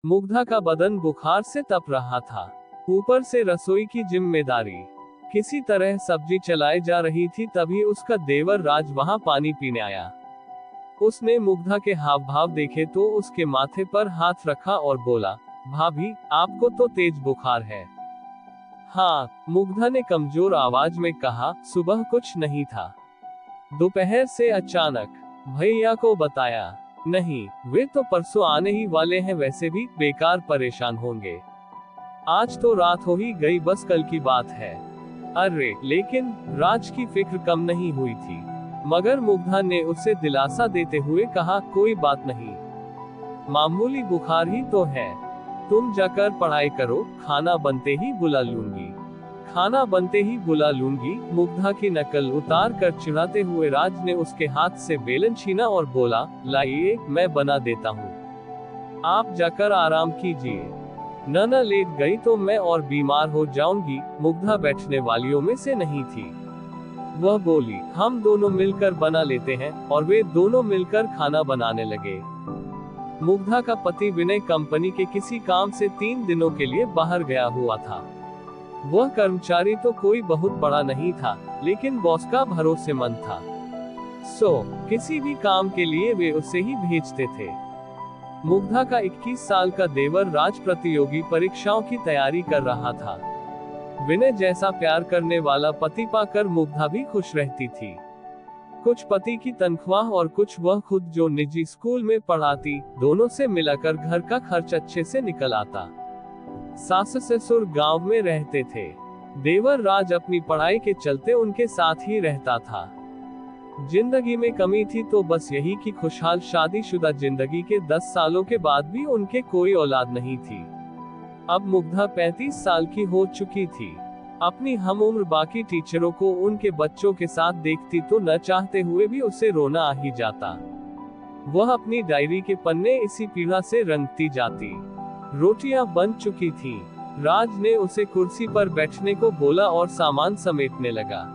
मुग्धा का बदन बुखार से तप रहा था। ऊपर से रसोई की जिम्मेदारी। किसी तरह सब्जी चलाई जा रही थी, तभी उसका देवर राज वहां पानी पीने आया। उसने मुग्धा के हाव भाव देखे तो उसके माथे पर हाथ रखा और बोला, भाभी, आपको तो तेज बुखार है। हाँ, मुग्धा ने कमजोर आवाज में कहा, सुबह कुछ नहीं था। दोपहर से अचानक। भैया को बताया? नहीं, वे तो परसों आने ही वाले हैं, वैसे भी बेकार परेशान होंगे। आज तो रात हो ही गई, बस कल की बात है। अरे, लेकिन राज की फिक्र कम नहीं हुई थी, मगर मुग्धा ने उसे दिलासा देते हुए कहा, कोई बात नहीं, मामूली बुखार ही तो है, तुम जाकर पढ़ाई करो, खाना बनते ही बुला लूंगी। खाना बनते ही बुला लूंगी। मुग्धा की नकल उतार कर चिढ़ाते हुए राज ने उसके हाथ से बेलन छीना और बोला, लाइए, मैं बना देता हूँ, आप जाकर आराम कीजिए। न लेट गई तो मैं और बीमार हो जाऊंगी। मुग्धा बैठने वालियों में से नहीं थी। वह बोली, हम दोनों मिलकर बना लेते हैं, और वे दोनों मिलकर खाना बनाने लगे। मुग्धा का पति विनय कंपनी के किसी काम से 3 दिनों के लिए बाहर गया हुआ था। वह कर्मचारी तो कोई बहुत बड़ा नहीं था, लेकिन बॉस का भरोसेमंद था। किसी भी काम के लिए वे उसे ही भेजते थे। मुग्धा का 21 साल का देवर राज प्रतियोगी परीक्षाओं की तैयारी कर रहा था। विनय जैसा प्यार करने वाला पति पाकर मुग्धा भी खुश रहती थी। कुछ पति की तनख्वाह और कुछ वह खुद जो निजी स्कूल में पढ़ाती, दोनों से मिलाकर घर का खर्च अच्छे से निकल आता। सास ससुर गांव में रहते थे। देवर राज अपनी पढ़ाई के चलते उनके साथ ही रहता था। जिंदगी में कमी थी तो बस यही कि खुशहाल शादीशुदा जिंदगी के 10 सालों के बाद भी उनके कोई औलाद नहीं थी। अब मुग्धा 35 साल की हो चुकी थी। अपनी हम उम्र बाकी टीचरों को उनके बच्चों के साथ देखती तो न चाहते हुए भी उसे रोना आ ही जाता। वह अपनी डायरी के पन्ने इसी पीड़ा से रंगती जाती। रोटियां बन चुकी थीं। राज ने उसे कुर्सी पर बैठने को बोला और सामान समेटने लगा।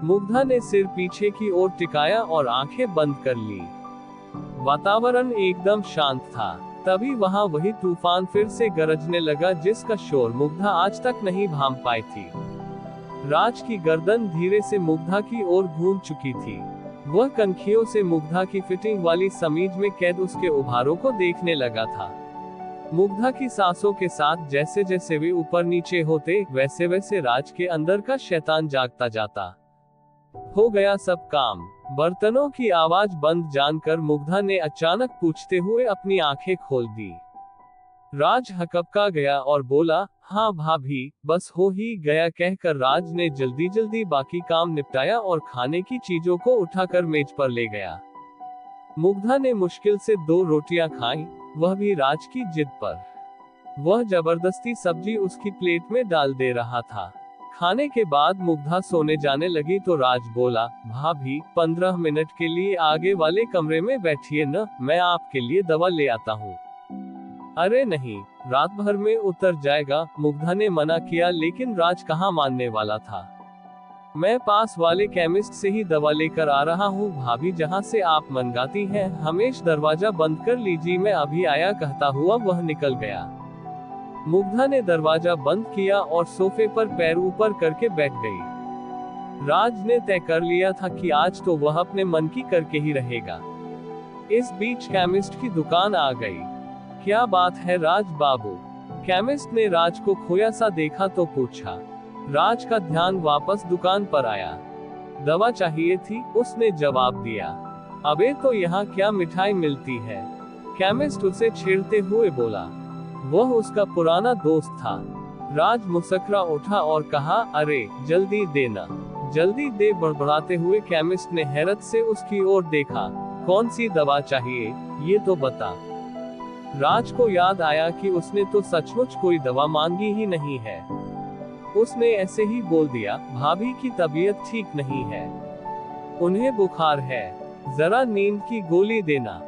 मुग्धा ने सिर पीछे की ओर टिकाया और आंखें बंद कर ली। वातावरण एकदम शांत था। तभी वहां वही तूफान फिर से गरजने लगा, जिसका शोर मुग्धा आज तक नहीं भांप पाई थी। राज की गर्दन धीरे से मुग्धा की ओर घूम चुकी थी। वह कनखियों से मुग्धा की फिटिंग वाली समीज में कैद उसके उभारों को देखने लगा था। मुग्धा की सांसों के साथ जैसे जैसे वे ऊपर नीचे होते, वैसे वैसे राज के अंदर का शैतान जागता जाता। हो गया सब काम। बर्तनों की आवाज बंद जानकर मुग्धा ने अचानक पूछते हुए अपनी आंखें खोल दी। राज हकबका गया और बोला, हाँ भाभी, बस हो ही गया, कहकर राज ने जल्दी जल्दी बाकी काम निपटाया और खाने की चीजों को उठाकर मेज पर ले गया। मुग्धा ने मुश्किल से 2 रोटियां खाई, वह भी राज की जिद पर। वह जबरदस्ती सब्जी उसकी प्लेट में डाल दे रहा था। खाने के बाद मुग्धा सोने जाने लगी तो राज बोला, भाभी, 15 मिनट के लिए आगे वाले कमरे में बैठिए न, मैं आपके लिए दवा ले आता हूँ। अरे नहीं, रात भर में उतर जाएगा। मुग्धा ने मना किया, लेकिन राज कहाँ मानने वाला था। मैं पास वाले केमिस्ट से ही दवा लेकर आ रहा हूँ भाभी, जहाँ से आप मंगाती हैं। हमेश दरवाजा बंद कर लीजिए, मैं अभी आया, कहता हुआ वह निकल गया। मुग्धा ने दरवाजा बंद किया और सोफे पर पैर ऊपर करके बैठ गई। राज ने तय कर लिया था कि आज तो वह अपने मन की करके ही रहेगा। इस बीच केमिस्ट की दुकान आ गई। क्या बात है राज बाबू? केमिस्ट ने राज को खोया सा देखा तो पूछा। राज का ध्यान वापस दुकान पर आया। दवा चाहिए थी, उसने जवाब दिया। अबे तो यहाँ क्या मिठाई मिलती है? केमिस्ट उसे छेड़ते हुए बोला। वह उसका पुराना दोस्त था। राज मुस्कुरा उठा और कहा, अरे जल्दी देना, जल्दी दे। बड़बड़ाते हुए केमिस्ट ने हैरत से उसकी ओर देखा। कौन सी दवा चाहिए, ये तो बता। राज को याद आया कि उसने तो सचमुच कोई दवा मांगी ही नहीं है। उसने ऐसे ही बोल दिया, भाभी की तबीयत ठीक नहीं है, उन्हें बुखार है, जरा नींद की गोली देना।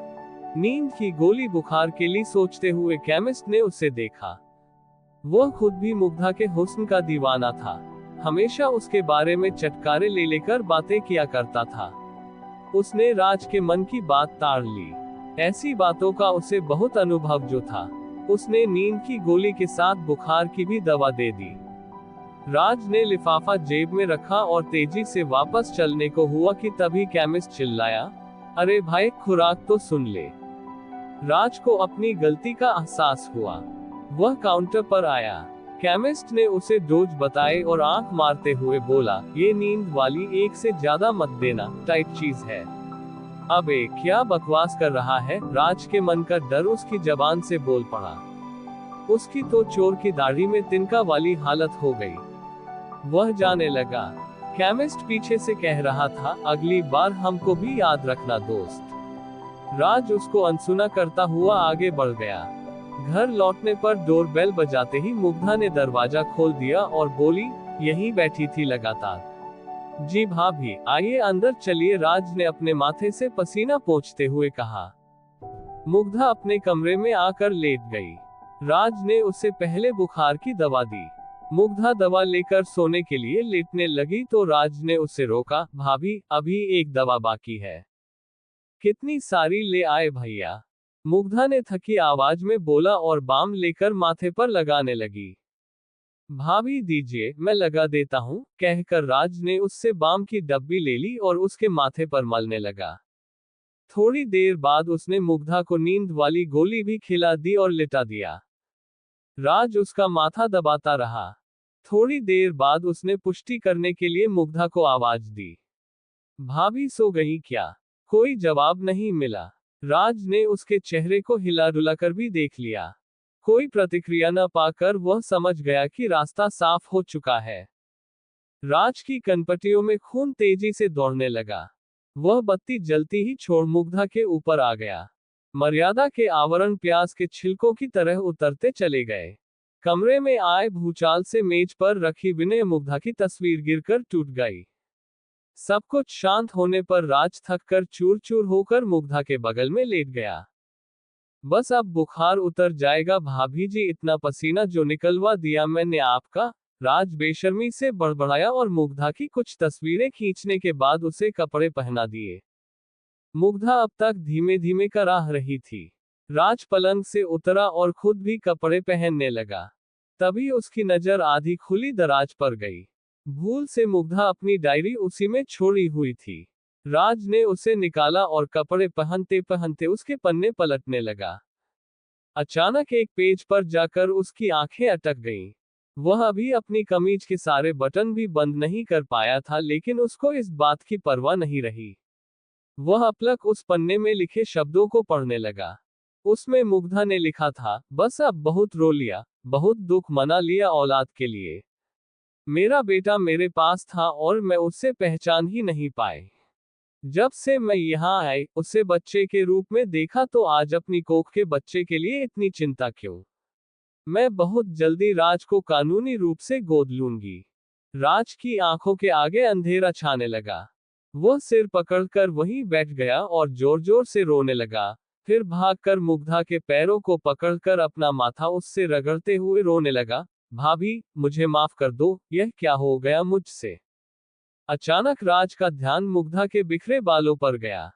नींद की गोली बुखार के लिए सोचते हुए केमिस्ट ने उसे देखा। वह खुद भी मुग्धा के हुस्न का दीवाना था। हमेशा उसके बारे में चटकारे ले लेकर बातें किया करता था। उसने राज के मन की बात ताड़ ली। ऐसी बातों का उसे बहुत अनुभव जो था। उसने नींद की गोली के साथ बुखार की भी दवा दे दी। राज ने लिफाफा जेब में रखा और तेजी से वापस चलने को हुआ कि तभी केमिस्ट चिल्लाया, अरे भाई खुराक तो सुन ले। राज को अपनी गलती का एहसास हुआ। वह काउंटर पर आया। केमिस्ट ने उसे डोज बताए और आंख मारते हुए बोला, ये नींद वाली एक से ज्यादा मत देना, टाइट चीज है। अबे क्या बकवास कर रहा है? राज के मन का डर उसकी जबान से बोल पड़ा। उसकी तो चोर की दाढ़ी में तिनका वाली हालत हो गई। वह जाने लगा। केमिस्ट पीछे से कह रहा था, अगली बार हमको भी याद रखना दोस्त। राज उसको अनसुना करता हुआ आगे बढ़ गया। घर लौटने पर डोरबेल बजाते ही मुग्धा ने दरवाजा खोल दिया और बोली, यहीं बैठी थी लगातार। जी भाभी, आइए अंदर चलिए, राज ने अपने माथे से पसीना पोंछते हुए कहा। मुग्धा अपने कमरे में आकर लेट गई। राज ने उसे पहले बुखार की दवा दी। मुग्धा दवा लेकर सोने के लिए लेटने लगी तो राज ने उसे रोका, भाभी अभी एक दवा बाकी है। कितनी सारी ले आए भैया? मुग्धा ने थकी आवाज में बोला और बाम लेकर माथे पर लगाने लगी। भाभी दीजिए, मैं लगा देता हूँ, कहकर राज ने उससे बाम की डब्बी ले ली और उसके माथे पर मलने लगा। थोड़ी देर बाद उसने मुग्धा को नींद वाली गोली भी खिला दी और लिटा दिया। राज उसका माथा दबाता रहा। थोड़ी देर बाद उसने पुष्टि करने के लिए मुग्धा को आवाज दी, भाभी सो गई क्या? कोई जवाब नहीं मिला। राज ने उसके चेहरे को हिला डुला कर भी देख लिया। कोई प्रतिक्रिया न पाकर वह समझ गया कि रास्ता साफ हो चुका है। राज की कनपटियों में खून तेजी से दौड़ने लगा। वह बत्ती जलती ही छोड़ मुग्धा के ऊपर आ गया। मर्यादा के आवरण प्याज के छिलकों की तरह उतरते चले गए। कमरे में आए भूचाल से मेज पर रखी विनय मुग्धा की तस्वीर गिरकर टूट गई। सब कुछ शांत होने पर राज थक कर चूर चूर होकर मुग्धा के बगल में लेट गया। बस अब बुखार उतर जाएगा भाभी जी, इतना पसीना जो निकलवा दिया मैंने आपका। राज बेशर्मी से बड़बड़ाया और मुग्धा की कुछ तस्वीरें खींचने के बाद उसे कपड़े पहना दिए। मुग्धा अब तक धीमे धीमे कराह रही थी। राज पलंग से उतरा और खुद भी कपड़े पहनने लगा। तभी उसकी नजर आधी खुली दराज पर गई। भूल से मुग्धा अपनी डायरी उसी में छोड़ी हुई थी। राज ने उसे निकाला और कपड़े पहनते पहनते उसके पन्ने पलटने लगा। अचानक एक पेज पर जाकर उसकी आंखें अटक गईं। वह अभी अपनी कमीज के सारे बटन भी बंद नहीं कर पाया था, लेकिन उसको इस बात की परवाह नहीं रही। वह अपलक उस पन्ने में लिखे शब्दों को पढ़ने लगा। उसमें मुग्धा ने लिखा था, बस अब बहुत रो लिया, बहुत दुख मना लिया औलाद के लिए। मेरा बेटा मेरे पास था और मैं उससे पहचान ही नहीं पाए। जब से मैं यहाँ आई, उसे बच्चे के रूप में देखा तो आज अपनी कोख के बच्चे के लिए इतनी चिंता क्यों? मैं बहुत जल्दी राज को कानूनी रूप से गोद लूंगी। राज की आंखों के आगे अंधेरा छाने लगा। वह सिर पकड़कर वहीं बैठ गया और जोर जोर से रोने लगा। फिर भागकर मुग्धा के पैरों को पकड़कर अपना माथा उससे रगड़ते हुए रोने लगा, भाभी मुझे माफ कर दो, यह क्या हो गया मुझसे? अचानक राज का ध्यान मुग्धा के बिखरे बालों पर गया।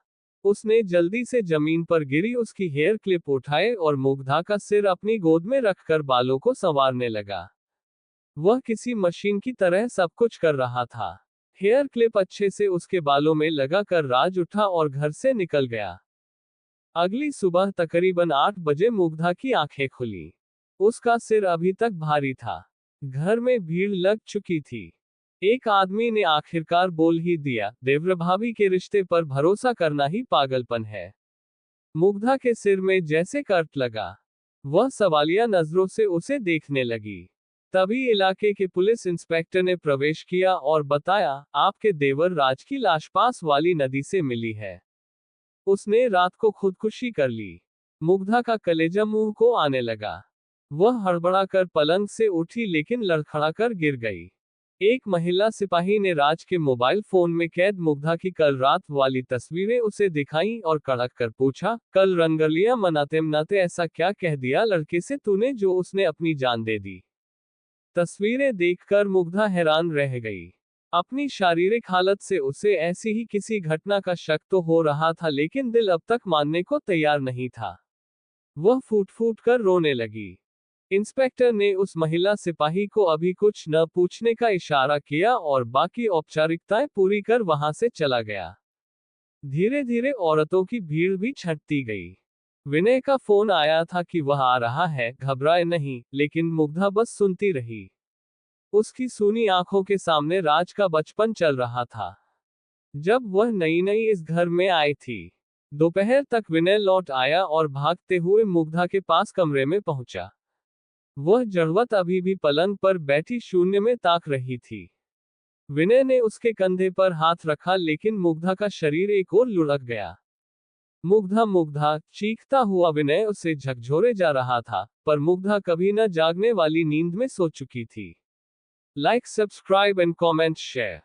उसने जल्दी से जमीन पर गिरी उसकी हेयर क्लिप उठाए और मुग्धा का सिर अपनी गोद में रखकर बालों को संवारने लगा। वह किसी मशीन की तरह सब कुछ कर रहा था। हेयर क्लिप अच्छे से उसके बालों में लगाकर राज उठा और घर से निकल गया। अगली सुबह तकरीबन 8 बजे मुग्धा की आंखें खुली। उसका सिर अभी तक भारी था। घर में भीड़ लग चुकी थी। एक आदमी ने आखिरकार बोल ही दिया, देवर भाभी के रिश्ते पर भरोसा करना ही पागलपन है। मुग्धा के सिर में जैसे करंट लगा। वह सवालिया नजरों से उसे देखने लगी। तभी इलाके के पुलिस इंस्पेक्टर ने प्रवेश किया और बताया, आपके देवर राज की लाश पास वाली नदी से मिली है। उसने रात को खुदकुशी कर ली। मुग्धा का कलेजा मुंह को आने लगा। वह हड़बड़ाकर पलंग से उठी लेकिन लड़खड़ाकर गिर गई। एक महिला सिपाही ने राज के मोबाइल फोन में कैद मुग्धा की कल रात वाली तस्वीरें उसे दिखाई और कड़क कर पूछा, कल रंगलियां मनाते मनाते ऐसा क्या कह दिया लड़के से तूने जो उसने अपनी जान दे दी? तस्वीरें देखकर मुग्धा हैरान रह गई। अपनी शारीरिक हालत से उसे ऐसी ही किसी घटना का शक तो हो रहा था, लेकिन दिल अब तक मानने को तैयार नहीं था। वह फूट फूट कर रोने लगी। इंस्पेक्टर ने उस महिला सिपाही को अभी कुछ न पूछने का इशारा किया और बाकी औपचारिकताएं पूरी कर वहां से चला गया। धीरे धीरे औरतों की भीड़ भी छंटती गई। विनय का फोन आया था कि वह आ रहा है, घबराए नहीं, लेकिन मुग्धा बस सुनती रही। उसकी सूनी आंखों के सामने राज का बचपन चल रहा था, जब वह नई नई इस घर में आई थी। दोपहर तक विनय लौट आया और भागते हुए मुग्धा के पास कमरे में पहुंचा। वह जड़वत अभी भी पलंग पर बैठी शून्य में ताक रही थी। विनय ने उसके कंधे पर हाथ रखा, लेकिन मुग्धा का शरीर एक ओर लुढ़क गया। मुग्धा मुग्धा चीखता हुआ विनय उसे झकझोरे जा रहा था, पर मुग्धा कभी न जागने वाली नींद में सो चुकी थी। Like, subscribe and comment share.